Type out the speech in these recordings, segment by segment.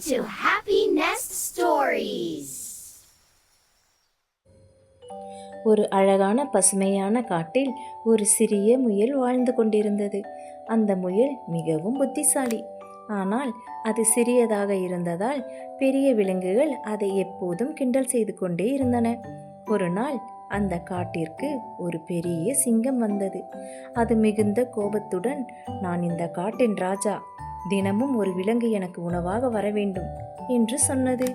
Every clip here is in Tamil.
to Happy Nest Stories. ஒரு அழகான பசுமையான காட்டில் ஒரு சிறிய முயல் வாழ்ந்து கொண்டிருந்தது. அந்த முயல் மிகவும் புத்திசாலி. ஆனால் அது சிறியதாக இருந்ததால் பெரிய விலங்குகள் அதை எப்போதும் கிண்டல் செய்து கொண்டே இருந்தன. ஒரு நாள் அந்த காட்டிற்கு ஒரு பெரிய சிங்கம் வந்தது. அது மிகுந்த கோபத்துடன், நான் இந்த காட்டின் ராஜா, தினமும் ஒரு விலங்கு எனக்கு உணவாக வர வேண்டும் என்று சொன்னது.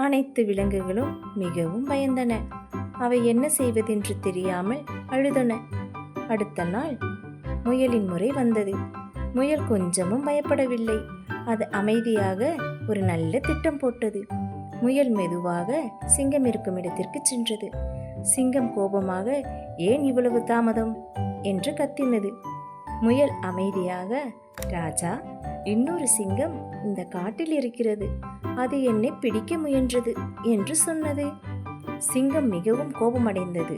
அனைத்து விலங்குகளும் மிகவும் பயந்தன. அவை என்ன செய்வதென்று தெரியாமல் அழுதன. அடுத்த நாள் முயலின் முறை வந்தது. முயல் கொஞ்சமும் பயப்படவில்லை. அது அமைதியாக ஒரு நல்ல திட்டம் போட்டது. முயல் மெதுவாக சிங்கம் இருக்கும் இடத்திற்கு சென்றது. சிங்கம் கோபமாக, ஏன் இவ்வளவு தாமதம் என்று கத்தினது. முயல் அமைதியாக, ராஜா, இன்னொரு சிங்கம் இந்த காட்டில் இருக்கிறது, அது என்னை பிடிக்க முயன்றது என்று சொன்னது. சிங்கம் மிகவும் கோபமடைந்தது.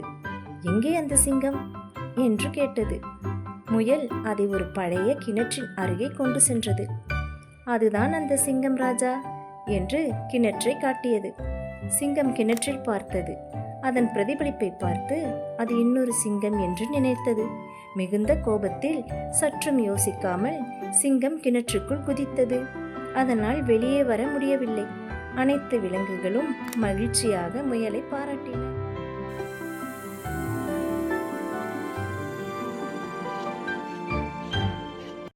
எங்கே அந்த சிங்கம் என்று கேட்டது. முயல் அதை ஒரு பழைய கிணற்றின் அருகே கொண்டு சென்றது. அதுதான் அந்த சிங்கம் ராஜா என்று கிணற்றை காட்டியது. சிங்கம் கிணற்றில் பார்த்தது. அதன் பிரதிபலிப்பை பார்த்து அது இன்னொரு சிங்கம் என்று நினைத்தது. மிகுந்த கோபத்தில் சற்றும் யோசிக்காமல் சிங்கம் கிணற்றுக்குள் குதித்தது. அதனால் வெளியே வர முடியவில்லை. அனைத்து விலங்குகளும் மகிழ்ச்சியாக முயலை பாராட்டின.